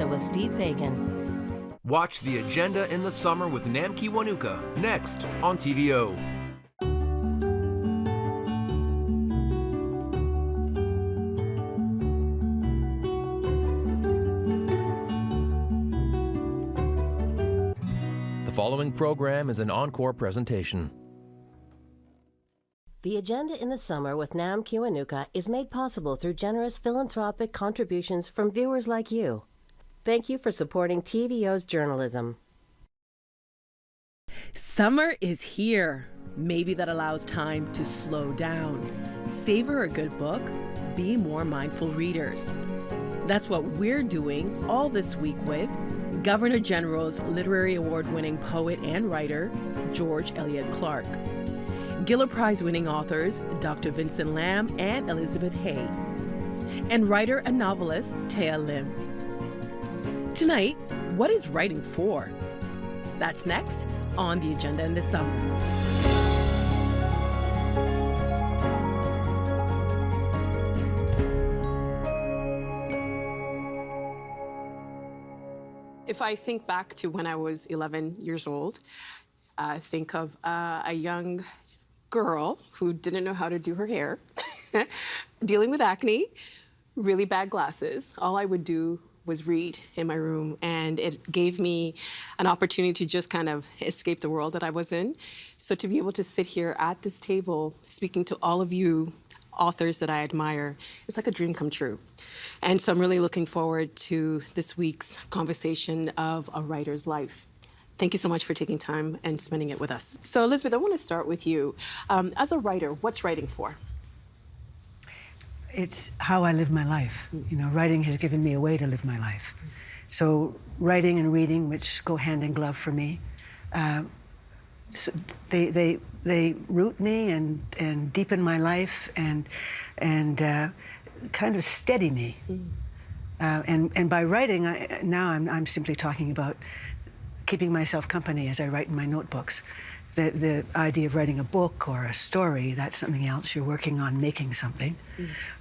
Agenda with Steve Paikin. Watch The Agenda in the Summer with Nam Kiwanuka next on TVO. The following program is an encore presentation. The Agenda in the Summer with Nam Kiwanuka is made possible through generous philanthropic contributions from viewers like you. Thank you for supporting TVO's journalism. Summer is here. Maybe that allows time to slow down, savor a good book, be more mindful readers. That's what we're doing all this week with Governor General's Literary Award-winning poet and writer, George Elliott Clarke. Giller Prize-winning authors, Dr. Vincent Lam and Elizabeth Hay. And writer and novelist, Thea Lim. Tonight, what is writing for? That's next on The Agenda in the Summer. If I think back to when I was 11 years old, I think of a young girl who didn't know how to do her hair, dealing with acne, really bad glasses. All I would do was read in my room, and it gave me an opportunity to just kind of escape the world that I was in. So to be able to sit here at this table, speaking to all of you authors that I admire, it's like a dream come true. And so I'm really looking forward to this week's conversation of a writer's life. Thank you so much for taking time and spending it with us. So Elizabeth, I want to start with you. As a writer, what's writing for? It's how I live my life. You know, writing has given me a way to live my life. So writing and reading, which go hand in glove for me, so they root me and deepen my life and kind of steady me. And by writing, now I'm simply talking about keeping myself company as I write in my notebooks. The idea of writing a book or a story, that's something else. You're working on making something.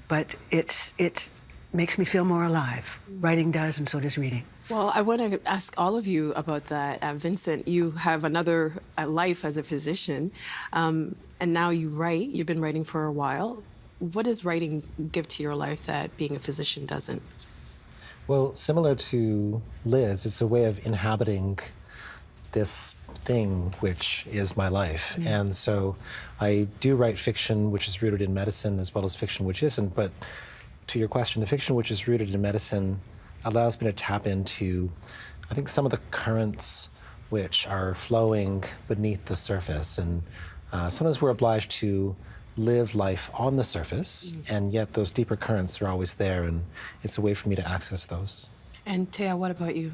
But it makes me feel more alive. Writing does, and so does reading. Well, I want to ask all of you about that. Vincent, you have another life as a physician, and now you write. You've been writing for a while. What does writing give to your life that being a physician doesn't? Well, similar to Liz, it's a way of inhabiting this thing which is my life. And so I do write fiction which is rooted in medicine as well as fiction which isn't. But to your question, the fiction which is rooted in medicine allows me to tap into, I think, some of the currents which are flowing beneath the surface. And sometimes we're obliged to live life on the surface, and yet those deeper currents are always there, and it's a way for me to access those. And Thea, what about you?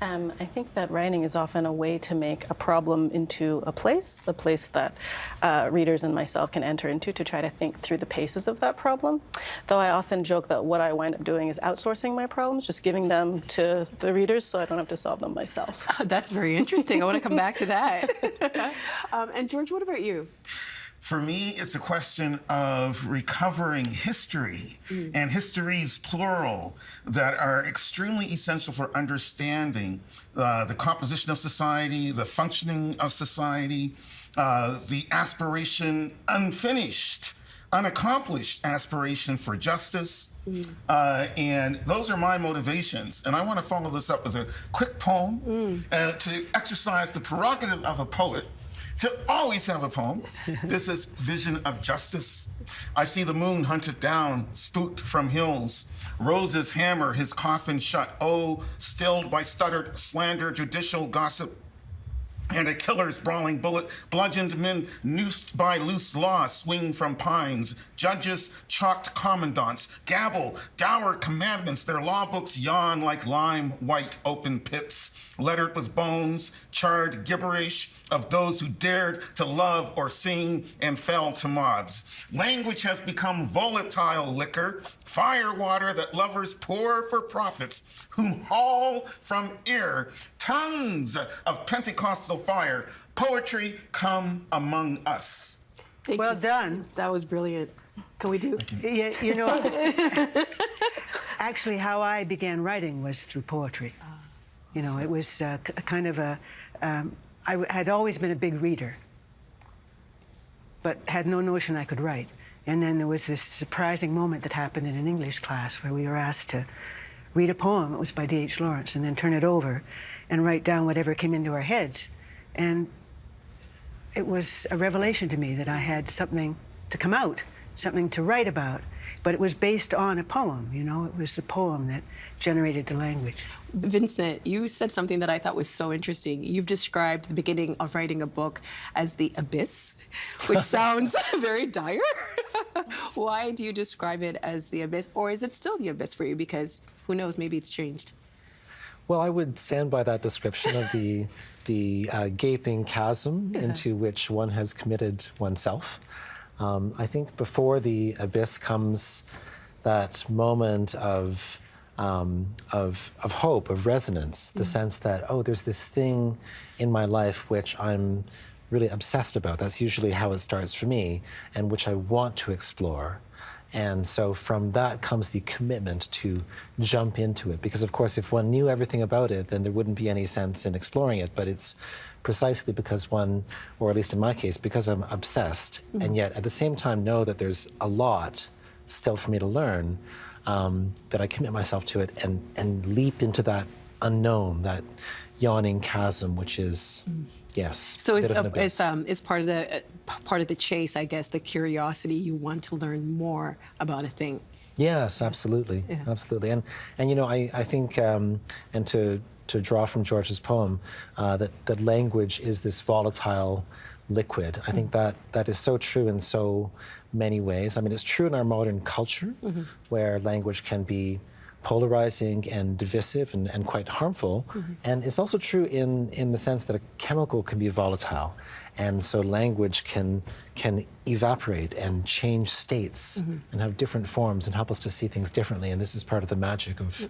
I think that writing is often a way to make a problem into a place that readers and myself can enter into to try to think through the paces of that problem. Though I often joke that what I wind up doing is outsourcing my problems, just giving them to the readers so I don't have to solve them myself. That's very interesting. I want to come back to that. And George, what about you? For me, it's a question of recovering history and histories, plural, that are extremely essential for understanding the composition of society, the functioning of society, the aspiration, unfinished, unaccomplished aspiration for justice. And those are my motivations. And I want to follow this up with a quick poem to exercise the prerogative of a poet to always have a poem. This is Vision of Justice. I see the moon hunted down, spooked from hills. Roses hammer his coffin shut. Oh, stilled by stuttered slander, judicial gossip, and a killer's brawling bullet. Bludgeoned men noosed by loose law swing from pines. Judges chalked commandants. Gabble, dour commandments. Their law books yawn like lime white open pits. Lettered with bones, charred gibberish of those who dared to love or sing and fell to mobs. Language has become volatile liquor, fire water that lovers pour for profits, whom haul from air tongues of Pentecostal fire. Poetry, come among us. Well done. That was brilliant. Can we do? Yeah, actually, how I began writing was through poetry. It was kind of I had always been a big reader, but had no notion I could write. And then there was this surprising moment that happened in an English class where we were asked to read a poem. It was by D.H. Lawrence, and then turn it over and write down whatever came into our heads. And it was a revelation to me that I had something to come out, something to write about. But it was based on a poem, It was the poem that generated the language. Vincent, you said something that I thought was so interesting. You've described the beginning of writing a book as the abyss, which sounds very dire. Why do you describe it as the abyss? Or is it still the abyss for you? Because who knows, maybe it's changed. Well, I would stand by that description of the gaping chasm into which one has committed oneself. I think before the abyss comes that moment of hope, of resonance, the sense that, oh, there's this thing in my life which I'm really obsessed about. That's usually how it starts for me, and which I want to explore. And so from that comes the commitment to jump into it. Because of course, if one knew everything about it, then there wouldn't be any sense in exploring it. But it's precisely because one, or at least in my case, because I'm obsessed, and yet at the same time know that there's a lot still for me to learn, that I commit myself to it and leap into that unknown, that yawning chasm, which is, yes. So a bit of an abyss. it's part of the chase, I guess, the curiosity. You want to learn more about a thing. Yes, absolutely, absolutely. And I think, and to draw from George's poem, that language is this volatile liquid. I think that is so true in so many ways. I mean, it's true in our modern culture, where language can be polarizing and divisive and quite harmful. And it's also true in the sense that a chemical can be volatile. And so language can evaporate and change states and have different forms and help us to see things differently. And this is part of the magic of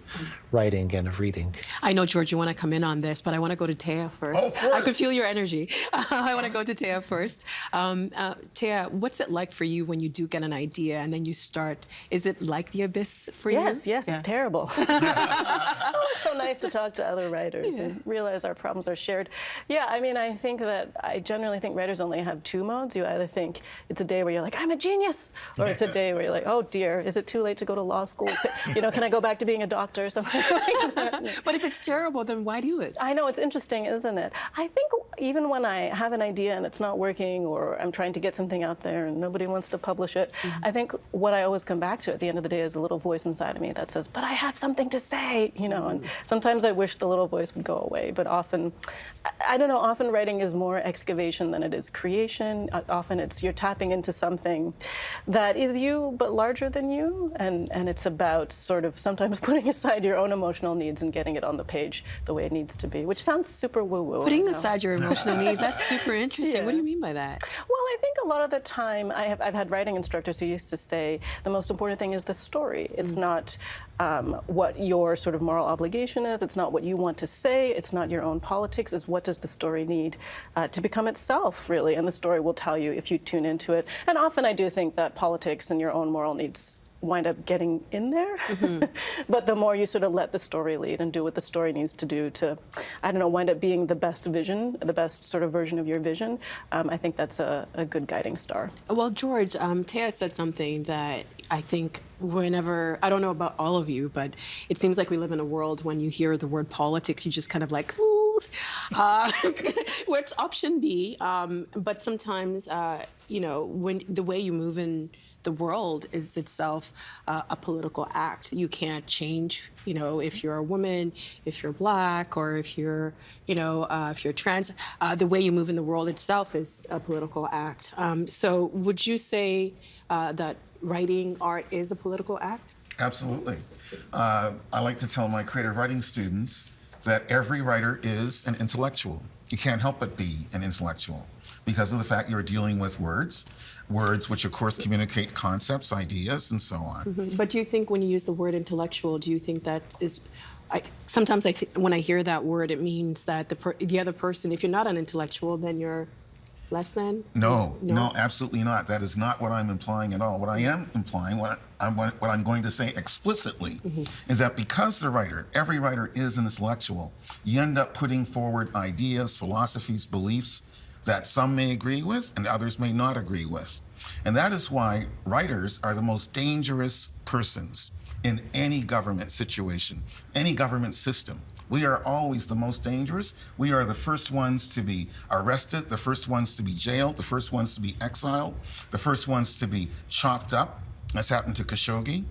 writing and of reading. I know, George, you want to come in on this, but I want to go to Thea first. Oh, of course. I could feel your energy. I want to go to Thea first. Thea, what's it like for you when you do get an idea and then you start? Is it like the abyss for you? Yes, it's terrible. It's so nice to talk to other writers and realize our problems are shared. Yeah, I mean, I think that I generally think writers only have two modes. You either think it's a day where you're like, I'm a genius, or it's a day where you're like, oh dear, is it too late to go to law school? Can I go back to being a doctor or something like that? But if it's terrible, then why do it? I know, it's interesting, isn't it? I think even when I have an idea and it's not working, or I'm trying to get something out there and nobody wants to publish it, I think what I always come back to at the end of the day is a little voice inside of me that says, but I have something to say, and sometimes I wish the little voice would go away, but often, I don't know, often writing is more excavation than it is creation. Often you're tapping into something that is you, but larger than you, and it's about sort of sometimes putting aside your own emotional needs and getting it on the page the way it needs to be, which sounds super woo-woo. Putting aside your emotional needs, that's super interesting. Yeah. What do you mean by that? Well, I think a lot of the time, I've had writing instructors who used to say the most important thing is the story. It's not what your sort of moral obligation is. It's not what you want to say. It's not your own politics. It's what does the story need to become itself, really. And the story will tell you if you tune into it. And often I do think that politics and your own moral needs wind up getting in there. But the more you sort of let the story lead and do what the story needs to do to, I don't know, wind up being the best vision, the best sort of version of your vision, I think that's a good guiding star. Well, George, Thea said something that I think whenever, I don't know about all of you, but it seems like we live in a world when you hear the word politics, you just kind of like, ooh, where it's option B. But sometimes, when the way you move in the world is itself a political act. You can't change, if you're a woman, if you're Black, or if you're, if you're trans. The way you move in the world itself is a political act. So would you say that writing art is a political act? Absolutely. I like to tell my creative writing students that every writer is an intellectual. You can't help but be an intellectual because of the fact you're dealing with words which of course communicate concepts, ideas, and so on. But do you think when you use the word intellectual, do you think that is, sometimes when I hear that word, it means that the other person, if you're not an intellectual, then you're less than? No, absolutely not. That is not what I'm implying at all. What I am implying, what I'm going to say explicitly, is that because every writer is an intellectual, you end up putting forward ideas, philosophies, beliefs that some may agree with and others may not agree with. And that is why writers are the most dangerous persons in any government situation, any government system. We are always the most dangerous. We are the first ones to be arrested, the first ones to be jailed, the first ones to be exiled, the first ones to be chopped up. That's happened to Khashoggi.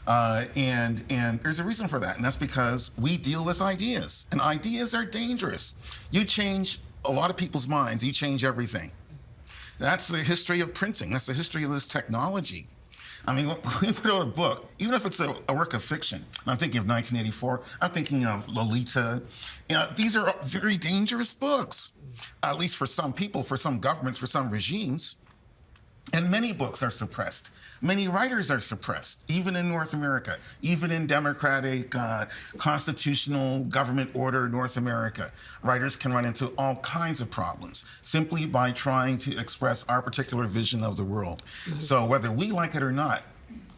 And there's a reason for that, and that's because we deal with ideas, and ideas are dangerous. You change a lot of people's minds, you change everything. That's the history of printing. That's the history of this technology. I mean, when you put out a book, even if it's a work of fiction, and I'm thinking of 1984, I'm thinking of Lolita. These are very dangerous books, at least for some people, for some governments, for some regimes. And many books are suppressed. Many writers are suppressed, even in North America, even in democratic, constitutional government order North America. Writers can run into all kinds of problems simply by trying to express our particular vision of the world. So whether we like it or not,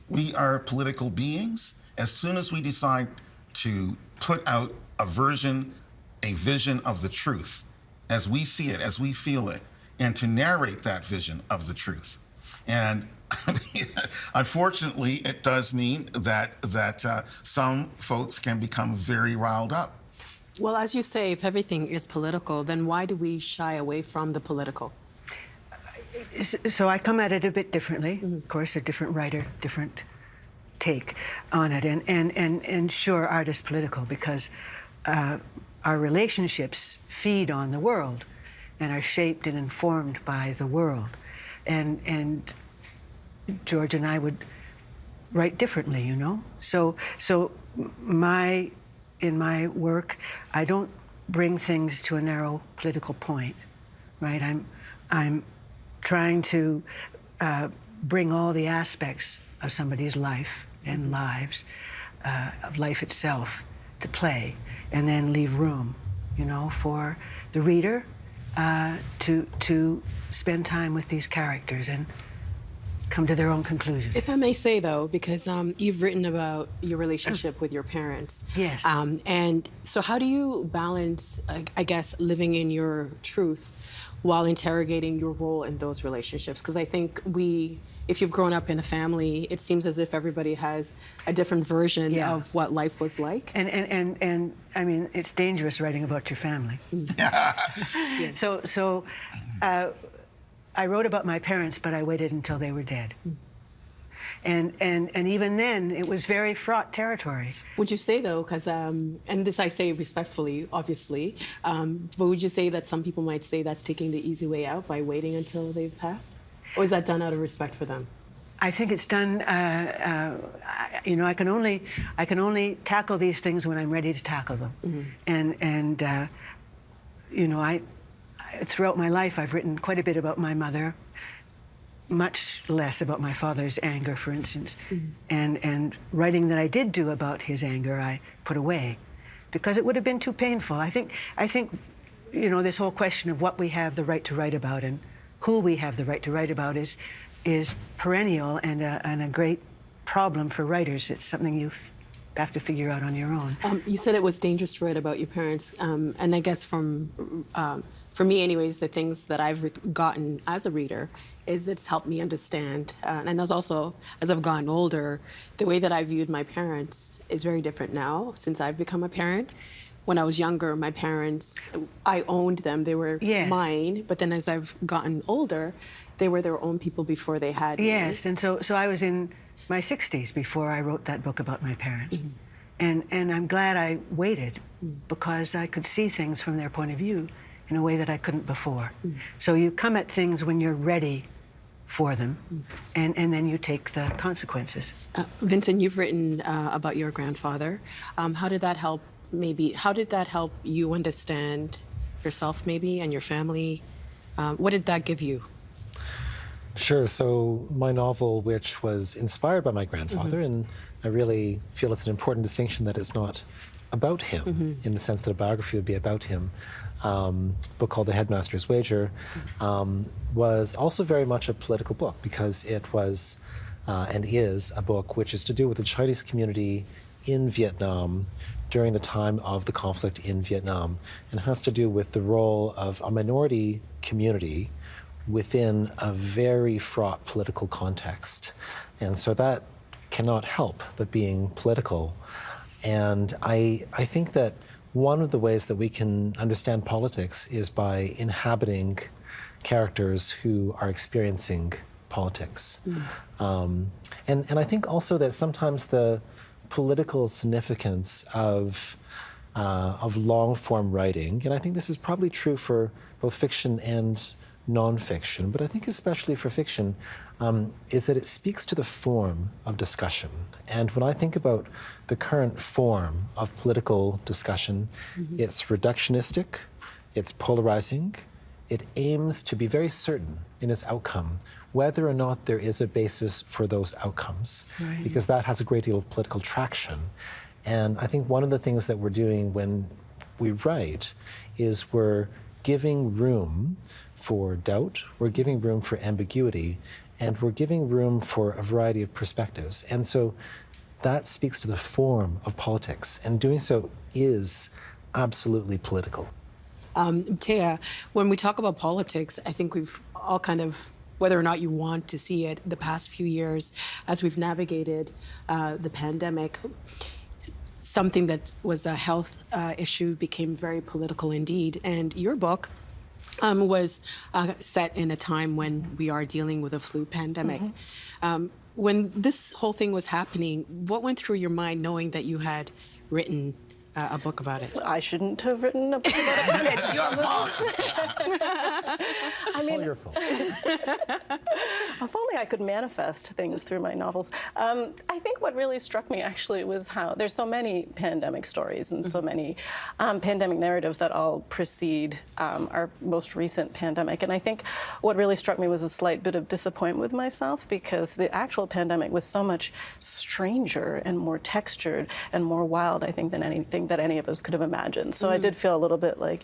we are political beings. As soon as we decide to put out a vision of the truth, as we see it, as we feel it, and to narrate that vision of the truth. And unfortunately, it does mean that some folks can become very riled up. Well, as you say, if everything is political, then why do we shy away from the political? So I come at it a bit differently. Of course, a different writer, different take on it. And sure, art is political because our relationships feed on the world and are shaped and informed by the world. And George and I would write differently, you know? So in my work, I don't bring things to a narrow political point, right? I'm trying to bring all the aspects of somebody's life and lives, of life itself, to play, and then leave room, you know, for the reader to spend time with these characters and come to their own conclusions. If I may say, though, because you've written about your relationship with your parents. Yes. And so how do you balance, I guess, living in your truth while interrogating your role in those relationships? Because I think if you've grown up in a family, it seems as if everybody has a different version of what life was like. And I mean, it's dangerous writing about your family. So I wrote about my parents, but I waited until they were dead. And even then, it was very fraught territory. Would you say, though, because, and this I say respectfully, obviously, but would you say that some people might say that's taking the easy way out by waiting until they've passed? Or is that done out of respect for them? I think it's done, you know, I can only tackle these things when I'm ready to tackle them. And you know, throughout my life, I've written quite a bit about my mother, much less about my father's anger, for instance. And writing that I did do about his anger, I put away because it would have been too painful. I think, you know, this whole question of what we have the right to write about and who we have the right to write about is perennial and a great problem for writers. It's something you have to figure out on your own. You said it was dangerous to write about your parents, and I guess for me anyways, the things that I've gotten as a reader is it's helped me understand, and as I've gotten older, the way that I viewed my parents is very different now since I've become a parent. When I was younger, my parents, I owned them, they were mine, but then as I've gotten older, they were their own people before they had me. Yes, and so I was in my 60s before I wrote that book about my parents. And I'm glad I waited because I could see things from their point of view in a way that I couldn't before. So you come at things when you're ready for them, and then you take the consequences. Vincent, you've written about your grandfather. How did that help you understand yourself maybe and your family? What did that give you? Sure. So my novel, which was inspired by my grandfather, and I really feel it's an important distinction that it's not about him, in the sense that a biography would be about him. Book called The Headmaster's Wager was also very much a political book, because it was and is a book which is to do with the Chinese community in Vietnam during the time of the conflict in Vietnam, and has to do with the role of a minority community within a very fraught political context. And so that cannot help but being political. And I think that one of the ways that we can understand politics is by inhabiting characters who are experiencing politics. And I think also that sometimes the political significance of long-form writing, and I think this is probably true for both fiction and nonfiction, but I think especially for fiction, is that it speaks to the form of discussion. And when I think about the current form of political discussion, it's reductionistic, it's polarizing, it aims to be very certain in its outcome, whether or not there is a basis for those outcomes, because that has a great deal of political traction. And I think one of the things that we're doing when we write is we're giving room for doubt, we're giving room for ambiguity, and we're giving room for a variety of perspectives. And so that speaks to the form of politics, and doing so is absolutely political. Thea, when we talk about politics, I think we've all kind of, whether or not you want to see it, the past few years, as we've navigated the pandemic, something that was a health issue became very political indeed. And your book was set in a time when we are dealing with a flu pandemic. When this whole thing was happening, what went through your mind knowing that you had written a book about it? I shouldn't have written a book about it. It's your fault. It's all your fault. If only I could manifest things through my novels. I think what really struck me actually was how there's so many pandemic stories and so many pandemic narratives that all precede our most recent pandemic. And I think what really struck me was a slight bit of disappointment with myself, because the actual pandemic was so much stranger and more textured and more wild, I think, than anything that any of us could have imagined. So I did feel a little bit like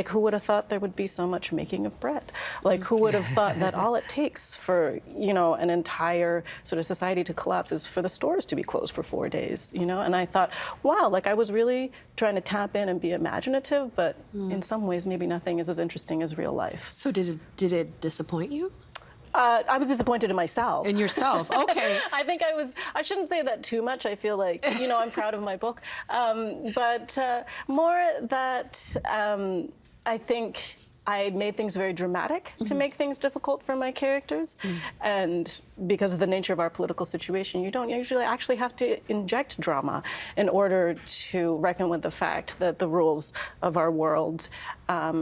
who would have thought there would be so much making of bread? Like, who would have thought that all it takes for, an entire sort of society to collapse is for the stores to be closed for 4 days, And I thought, wow, I was really trying to tap in and be imaginative, but in some ways maybe nothing is as interesting as real life. So did it disappoint you? I was disappointed in myself. In yourself, okay. I shouldn't say that too much. I feel like, I'm proud of my book. But more that I think I made things very dramatic to make things difficult for my characters. And because of the nature of our political situation, you don't usually actually have to inject drama in order to reckon with the fact that the rules of our world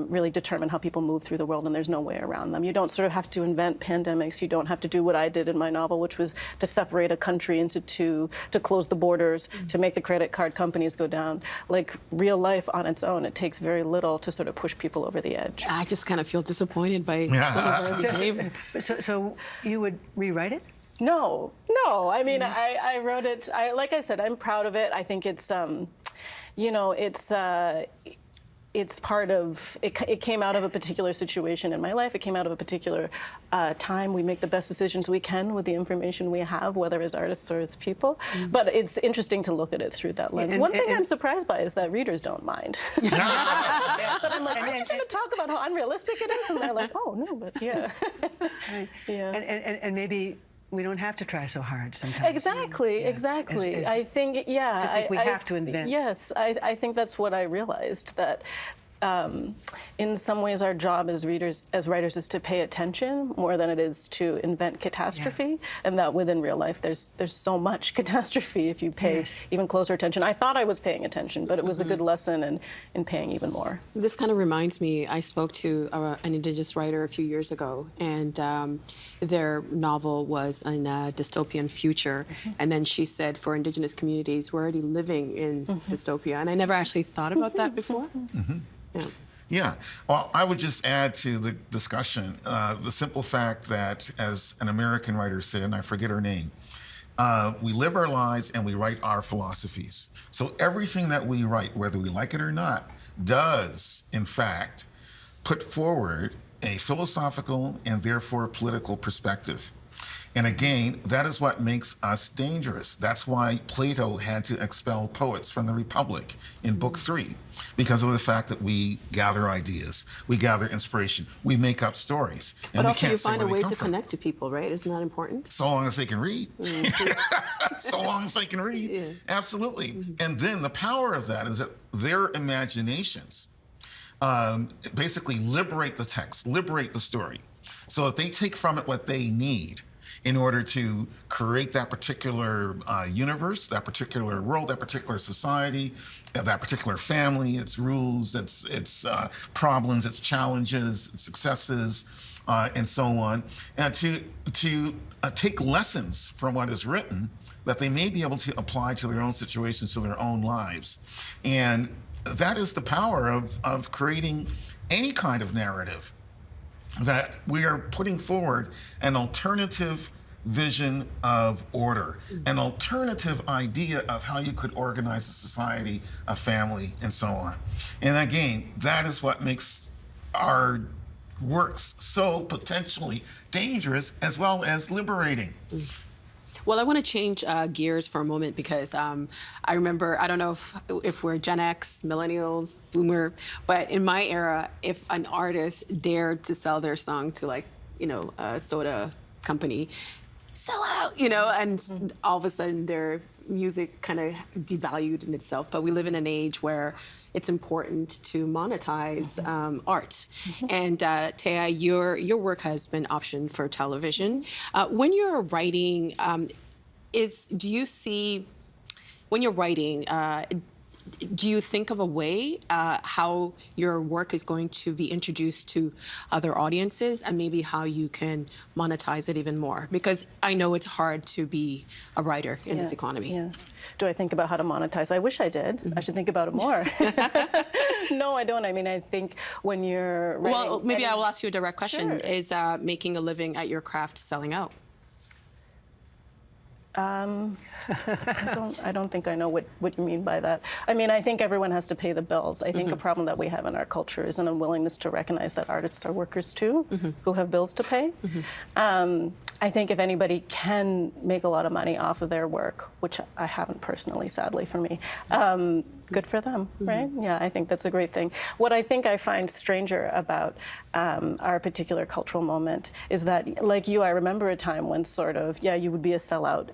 really determine how people move through the world, and there's no way around them. You don't sort of have to invent pandemics. You don't have to do what I did in my novel, which was to separate a country into two, to close the borders, to make the credit card companies go down. Like real life on its own, it takes very little to sort of push people over the edge. I just kind of feel disappointed by some of our behavior. So you would rewrite it? No. I mean, I wrote it. Like I said, I'm proud of it. I think it's, it's part of, it came out of a particular situation in my life. It came out of a particular time. We make the best decisions we can with the information we have, whether as artists or as people. But it's interesting to look at it through that lens. One thing I'm surprised by is that readers don't mind. But I'm like, I'm just going to talk about how unrealistic it is. And they're like, oh, no, but yeah. Yeah. And maybe we don't have to try so hard sometimes. Exactly. I think, yeah. Just like we have to invent. Yes, I think that's what I realized, that in some ways our job as writers is to pay attention more than it is to invent catastrophe, and that within real life there's so much catastrophe if you pay even closer attention. I thought I was paying attention, but it was a good lesson in paying even more. This kind of reminds me, I spoke to an Indigenous writer a few years ago, and their novel was in a dystopian future, and then she said, for Indigenous communities, we're already living in dystopia, and I never actually thought about that before. Yeah. Well, I would just add to the discussion the simple fact that, as an American writer said, and I forget her name, We live our lives and we write our philosophies. So everything that we write, whether we like it or not, does, in fact, put forward a philosophical and therefore political perspective. And again, that is what makes us dangerous. That's why Plato had to expel poets from the Republic in Book 3, because of the fact that we gather ideas, we gather inspiration, we make up stories. But we also can't you say find a where they way come to from. connect to people, right? Isn't that important? So long as they can read. So long as they can read. Yeah. Absolutely. And then the power of that is that their imaginations basically liberate the text, liberate the story, so that they take from it what they need in order to create that particular universe, that particular world, that particular society, that particular family, its rules, its problems, its challenges, its successes, and so on, and to take lessons from what is written that they may be able to apply to their own situations, to their own lives. And that is the power of creating any kind of narrative, that we are putting forward an alternative vision of order, an alternative idea of how you could organize a society, a family, and so on. And again, that is what makes our works so potentially dangerous as well as liberating. Well, I want to change gears for a moment because I remember, I don't know if we're Gen X, millennials, boomer, but in my era, if an artist dared to sell their song to a soda company, sell out, and all of a sudden their music kind of devalued in itself. But we live in an age where it's important to monetize art. And Thea, your work has been optioned for television. When you're writing, do you think of a way how your work is going to be introduced to other audiences and maybe how you can monetize it even more? Because I know it's hard to be a writer in this economy. Yeah. Do I think about how to monetize? I wish I did. I should think about it more. No, I don't. I mean, I think when you're writing... Well, maybe I will ask you a direct question. Sure. Is making a living at your craft selling out? I don't think I know what you mean by that. I mean, I think everyone has to pay the bills. I think a problem that we have in our culture is an unwillingness to recognize that artists are workers too, who have bills to pay. I think if anybody can make a lot of money off of their work, which I haven't personally, sadly for me, good for them, right? Yeah, I think that's a great thing. What I think I find stranger about our particular cultural moment is that, like you, I remember a time when sort of, you would be a sellout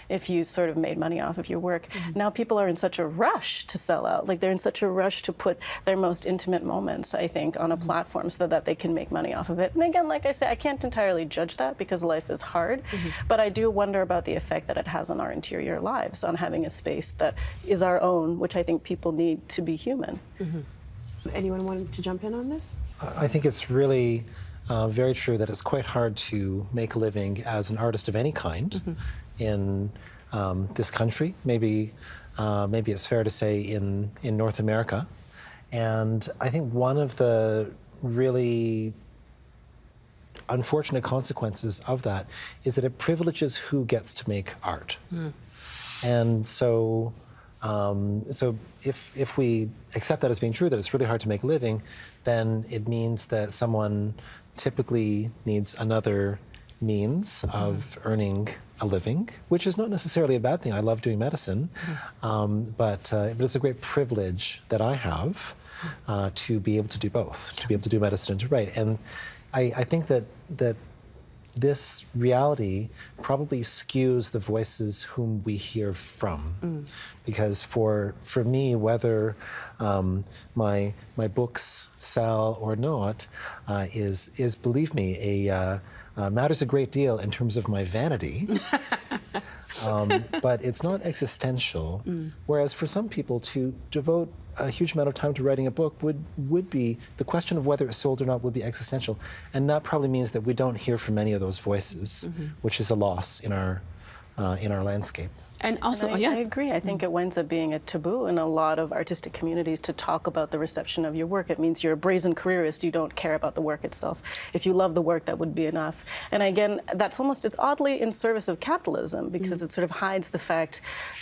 if you sort of made money off of your work. Now people are in such a rush to sell out. Like they're in such a rush to put their most intimate moments, I think, on a platform so that they can make money off of it. And again, like I say, I can't entirely judge that because life is hard, but I do wonder about the effect that it has on our interior lives, on having a space that is our own, which I think people need to be human. Anyone want to jump in on this? I think it's really very true that it's quite hard to make a living as an artist of any kind in this country. Maybe it's fair to say in North America. And I think one of the really unfortunate consequences of that is that it privileges who gets to make art. And so if we accept that as being true, that it's really hard to make a living, then it means that someone typically needs another means of earning a living, which is not necessarily a bad thing. I love doing medicine, but it's a great privilege that I have to be able to do both, to be able to do medicine and to write. And I think that this reality probably skews the voices whom we hear from. Because for me, whether my books sell or not is believe me, matters a great deal in terms of my vanity. But it's not existential. Whereas for some people, to devote a huge amount of time to writing a book would be, the question of whether it's sold or not would be existential. And that probably means that we don't hear from many of those voices, which is a loss in our landscape. And also, I agree. I think it winds up being a taboo in a lot of artistic communities to talk about the reception of your work. It means you're a brazen careerist. You don't care about the work itself. If you love the work, that would be enough. And again, it's oddly in service of capitalism because it sort of hides the fact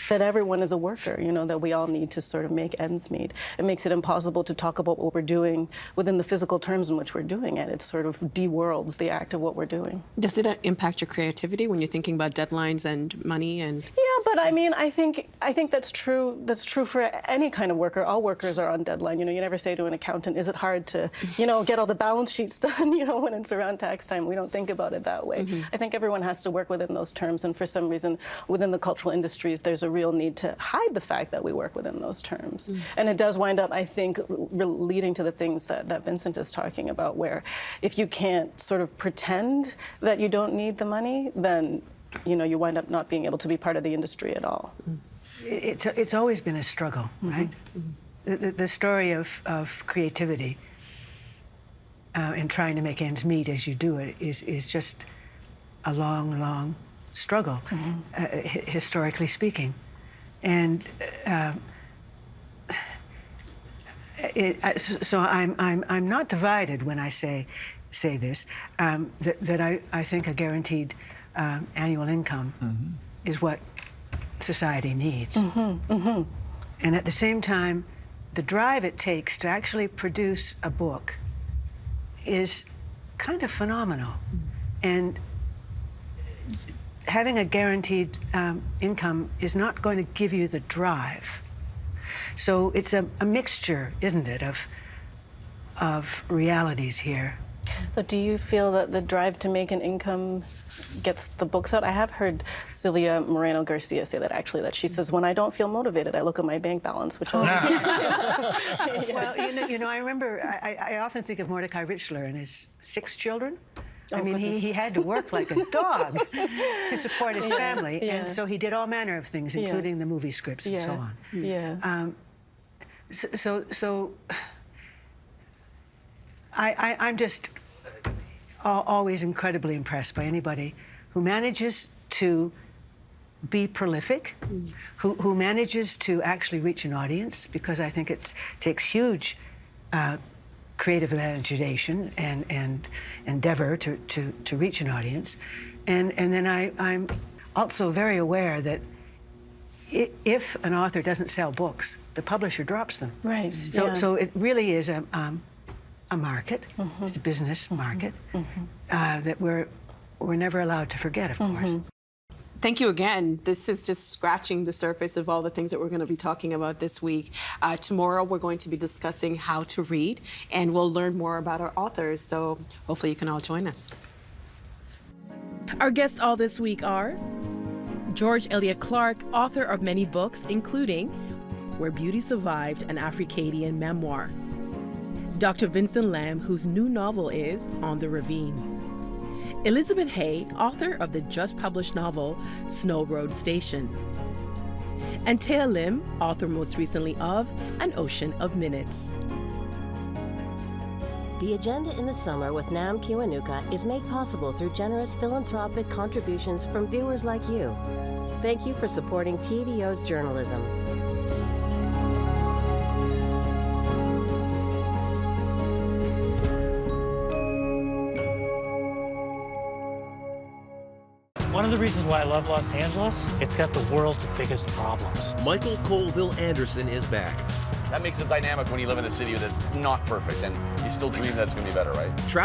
that everyone is a worker, that we all need to sort of make ends meet. It makes it impossible to talk about what we're doing within the physical terms in which we're doing it. It sort of de-worlds the act of what we're doing. Does it impact your creativity when you're thinking about deadlines and money and? Yeah, but I mean, I think that's true. That's true for any kind of worker. All workers are on deadline. You never say to an accountant, "Is it hard to, get all the balance sheets done?" When it's around tax time, we don't think about it that way. I think everyone has to work within those terms, and for some reason, within the cultural industries, there's a real need to hide the fact that we work within those terms, and it does wind up, I think, leading to the things that Vincent is talking about, where if you can't sort of pretend that you don't need the money, then you wind up not being able to be part of the industry at all. It's always been a struggle, right? The story of creativity and trying to make ends meet as you do it is just a long, long struggle, historically speaking. And so I'm not divided when I say this, that I think a guaranteed annual income is what society needs. And at the same time, the drive it takes to actually produce a book is kind of phenomenal. And having a guaranteed income is not going to give you the drive. So it's a mixture, isn't it, of realities here. But do you feel that the drive to make an income gets the books out? I have heard Sylvia Moreno Garcia say that she says, when I don't feel motivated, I look at my bank balance, which Well, I remember, I often think of Mordecai Richler and his 6 children. I mean, he had to work like a dog to support his family, and so he did all manner of things, including the movie scripts and so on. So I'm just always incredibly impressed by anybody who manages to be prolific, who manages to actually reach an audience, because I think it takes huge creative imagination and endeavor to reach an audience. And then I'm also very aware that if an author doesn't sell books, the publisher drops them. Right. So it really is a market. It's a business market that we're never allowed to forget, of course. Thank you again. This is just scratching the surface of all the things that we're going to be talking about this week. Tomorrow, we're going to be discussing how to read, and we'll learn more about our authors. So hopefully you can all join us. Our guests all this week are George Elliott Clarke, author of many books, including Where Beauty Survived, an Africadian memoir. Dr. Vincent Lam, whose new novel is On the Ravine. Elizabeth Hay, author of the just-published novel Snow Road Station. And Thea Lim, author most recently of An Ocean of Minutes. The Agenda in the Summer with Nam Kiwanuka is made possible through generous philanthropic contributions from viewers like you. Thank you for supporting TVO's journalism. One of the reasons why I love Los Angeles, it's got the world's biggest problems. Michael Colville Anderson is back. That makes it dynamic when you live in a city that's not perfect and you still dream that it's going to be better, right? Travel